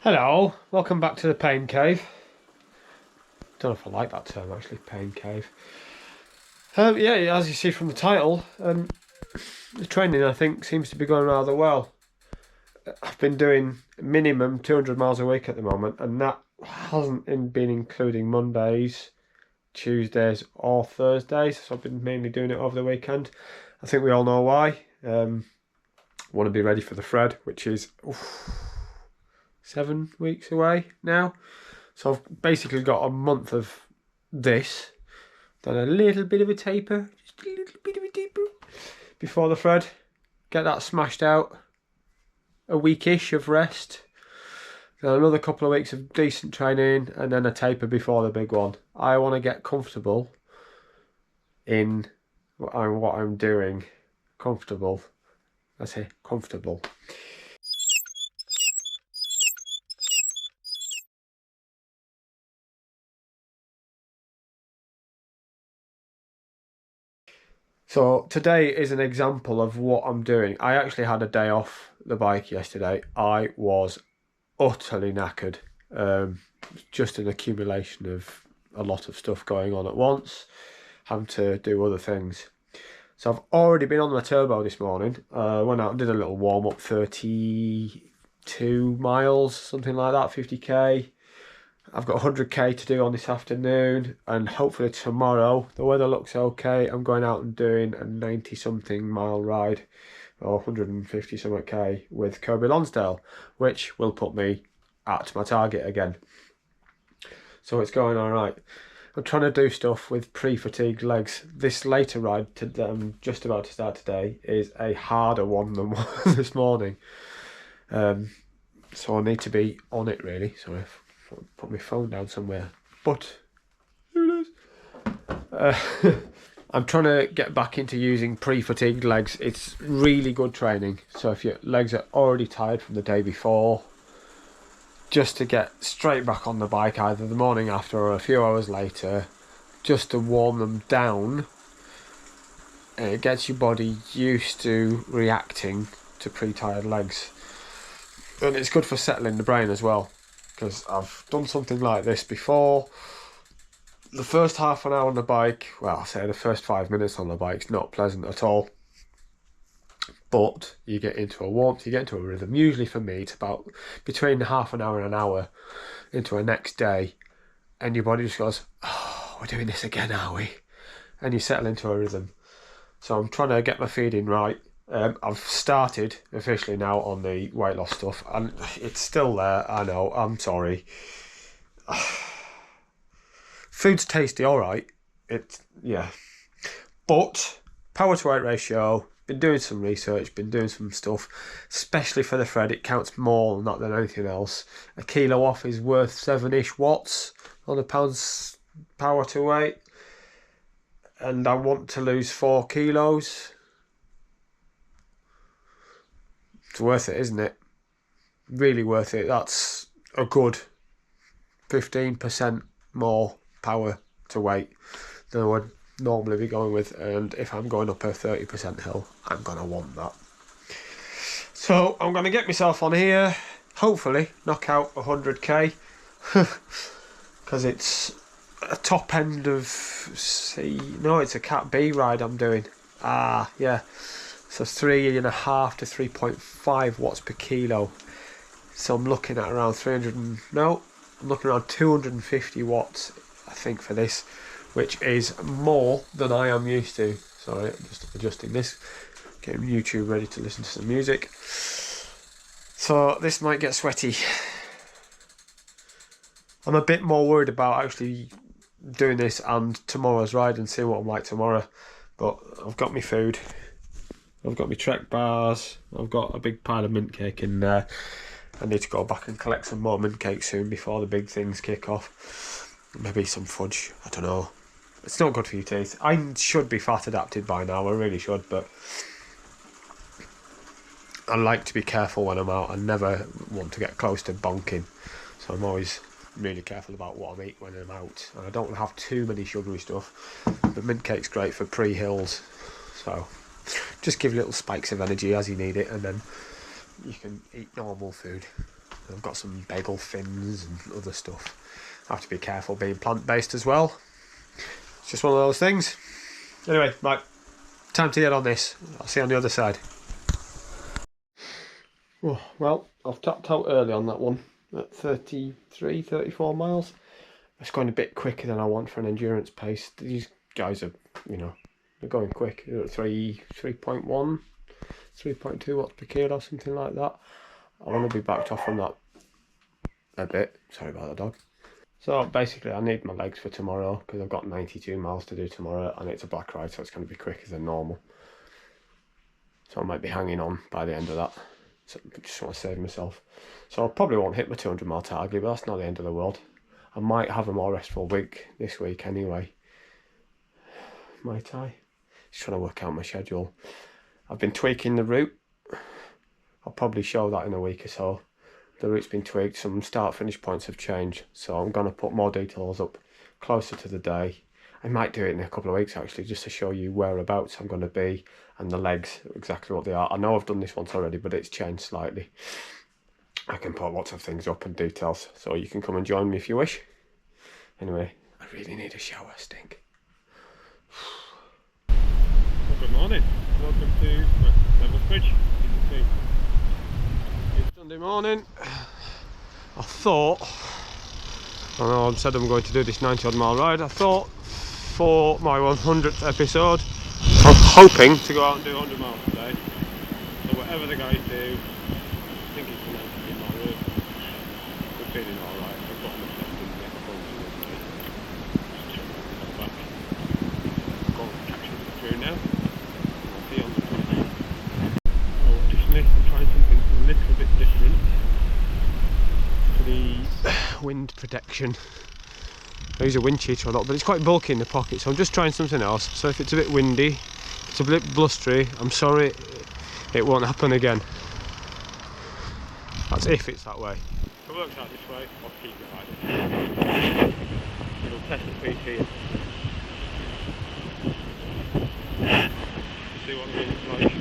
Hello, welcome back to the pain cave. Don't know if I like that term actually, pain cave. Yeah, as you see from the title, the training I think seems to be going rather well. I've been doing minimum 200 miles a week at the moment, and that hasn't been including Mondays, Tuesdays or Thursdays, so I've been mainly doing it over the weekend. I think we all know why. Want to be ready for the Fred, which is 7 weeks away now. So I've basically got a month of this, then a little bit of a taper, just a little bit of a taper before the Fred. Get that smashed out. A weekish of rest. Then another couple of weeks of decent training, and then a taper before the big one. I want to get comfortable in what I'm doing. Comfortable. I say comfortable. So today is an example of what I'm doing. I actually had a day off the bike yesterday. I was utterly knackered. Just an accumulation of a lot of stuff going on at once, having to do other things. So I've already been on my turbo this morning. Went out and did a little warm up, 32 miles, something like that, 50k. I've got 100k to do on this afternoon, and hopefully tomorrow, the weather looks okay, I'm going out and doing a 90 something mile ride, or 150 something k with Kirby Lonsdale, which will put me at my target again. So it's going alright. I'm trying to do stuff with pre-fatigued legs. This later ride that I'm just about to start today is a harder one than this morning. So I need to be on it really. Sorry, put my phone down somewhere. But who knows? I'm trying to get back into using pre-fatigued legs. It's really good training. So if your legs are already tired from the day before, just to get straight back on the bike either the morning after or a few hours later, just to warm them down, and it gets your body used to reacting to pre-tired legs. And it's good for settling the brain as well, because I've done something like this before. The first half an hour on the bike, well, I'll say the first 5 minutes on the bike's not pleasant at all. But you get into a warmth, you get into a rhythm. Usually for me, it's about between half an hour and an hour into a next day. And your body just goes, oh, we're doing this again, are we? And you settle into a rhythm. So I'm trying to get my feeding right. I've started officially now on the weight loss stuff, and it's still there. I know, I'm sorry. Food's tasty, all right. Yeah. But power to weight ratio, been doing some research, been doing some stuff, especially for the Fred. It counts more than that than anything else. A kilo off is worth 7-ish watts on a pound's power to weight. And I want to lose 4 kilos. It's worth it, isn't it? Really worth it. That's a good 15% more power to weight than I would normally be going with. And if I'm going up a 30% hill, I'm going to want that. So I'm going to get myself on here, hopefully knock out 100k, because it's a top end of it's a Cat B ride I'm doing. Yeah. So 3.5 to 3.5 watts per kilo. So I'm looking at around 250 watts, I think, for this, which is more than I am used to. Sorry, I'm just adjusting this, getting YouTube ready to listen to some music. So this might get sweaty. I'm a bit more worried about actually doing this and tomorrow's ride and seeing what I'm like tomorrow. But I've got my food. I've got my Trek bars. I've got a big pile of mint cake in there. I need to go back and collect some more mint cake soon before the big things kick off. Maybe some fudge. I don't know. It's not good for your teeth. I should be fat adapted by now. I really should, but I like to be careful when I'm out. I never want to get close to bonking. So I'm always really careful about what I eat when I'm out. And I don't want to have too many sugary stuff. But mint cake's great for pre-hills. So just give little spikes of energy as you need it, and then you can eat normal food. I've got some bagel fins and other stuff. I have to be careful being plant-based as well. It's just one of those things. Anyway, right, time to get on this. I'll see you on the other side. Oh, well, I've tapped out early on that one at 33, 34 miles. It's going a bit quicker than I want for an endurance pace. These guys are, you know, they're going quick. They're at 3.1, 3.2 watts per kilo, something like that. I want to be backed off from that a bit. Sorry about the dog. So basically I need my legs for tomorrow because I've got 92 miles to do tomorrow and it's a black ride, so it's going to be quicker than normal. So I might be hanging on by the end of that. So I just want to save myself. So I probably won't hit my 200 mile target, but that's not the end of the world. I might have a more restful week this week anyway. Might I? Just trying to work out my schedule. I've been tweaking the route. I'll probably show that in a week or so. The route's been tweaked, some start-finish points have changed, so I'm going to put more details up closer to the day. I might do it in a couple of weeks actually, just to show you whereabouts I'm going to be and the legs, exactly what they are. I know I've done this once already, but it's changed slightly. I can put lots of things up and details, so you can come and join me if you wish. Anyway, I really need a shower, stink. Well, good morning, welcome to Level Bridge. Sunday morning. I thought, I know I said I'm going to do this 90 odd mile ride. I thought for my 100th episode I'm hoping to go out and do 100 miles today. So whatever the guys do, I think it's a 90 mile route. We're feeling alright. I've got enough left in the next one today. Just check myself back. Go and catch up through now. I'll see you on the front. Oh, additionally, I'm trying something a little bit different for the wind protection. I use a wind cheater a lot, but it's quite bulky in the pocket, so I'm just trying something else. So if it's a bit windy, it's a bit blustery, I'm sorry, it won't happen again. That's if it's that way. If it works out this way, I'll keep it like this. It'll test the PT. See what it's like.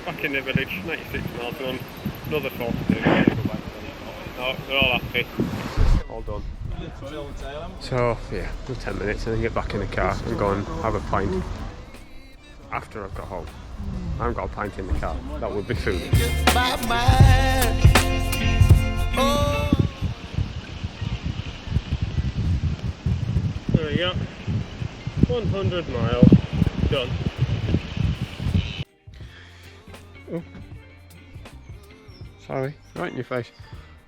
Back in the village, 96 miles done, another 42. No, they're all happy. All done. So yeah, 10 minutes and then get back in the car and go and have a pint after I've got home. I haven't got a pint in the car, that would be foolish. There we go, 100 miles done. Oh. Sorry, right in your face.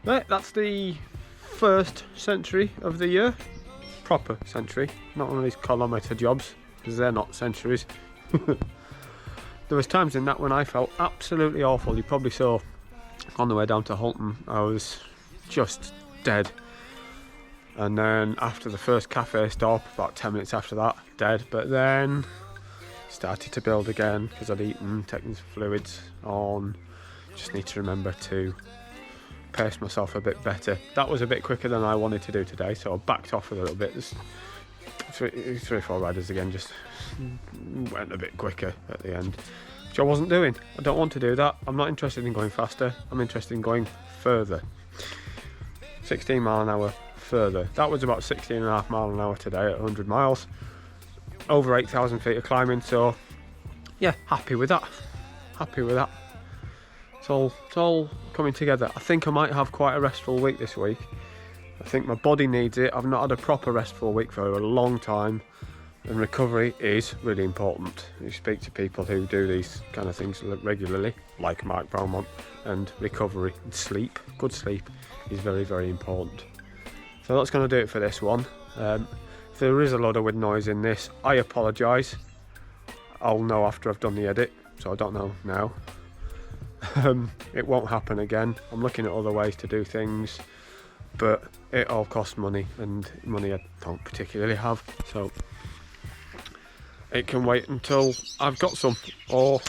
Right, that's the first century of the year. Proper century, not one of these kilometre jobs, because they're not centuries. There was times in that when I felt absolutely awful. You probably saw on the way down to Halton, I was just dead. And then after the first cafe stop, about 10 minutes after that, dead. But then started to build again because I'd eaten, taken some fluids on just need to remember to pace myself a bit better. That was a bit quicker than I wanted to do today, so I backed off a little bit. There's three or four riders again just went a bit quicker at the end, which I wasn't doing. I don't want to do that. I'm not interested in going faster. I'm interested in going further. 16 mile an hour further. That was about 16.5 mile an hour today at 100 miles. Over 8,000 feet of climbing, so yeah, happy with that. Happy with that. It's all coming together. I think I might have quite a restful week this week. I think my body needs it. I've not had a proper restful week for a long time, and recovery is really important. You speak to people who do these kind of things regularly, like Mark Beaumont, and recovery and sleep, good sleep, is very, very important. So that's going to do it for this one. If there is a lot of wind noise in this, I apologise. I'll know after I've done the edit, so I don't know now. It won't happen again. I'm looking at other ways to do things, but it all costs money, and money I don't particularly have, so it can wait until I've got some, or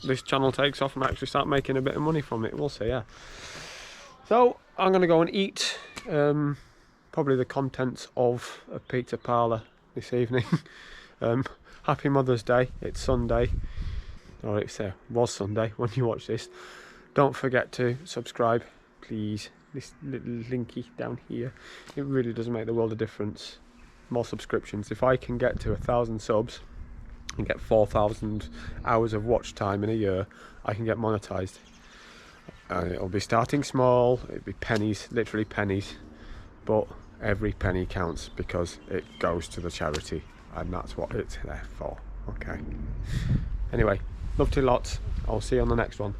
this channel takes off and I actually start making a bit of money from it. We'll see. Yeah, so I'm gonna go and eat probably the contents of a pizza parlour this evening. Happy Mother's Day. It's Sunday, or it was Sunday when you watch this. Don't forget to subscribe, please. This little linky down here, it really does make the world of difference. More subscriptions. If I can get to 1,000 subs and get 4,000 hours of watch time in a year, I can get monetized. And it'll be starting small. It'll be pennies, literally pennies, but every penny counts because it goes to the charity, and that's what it's there for. Okay, anyway, love to lots. I'll see you on the next one.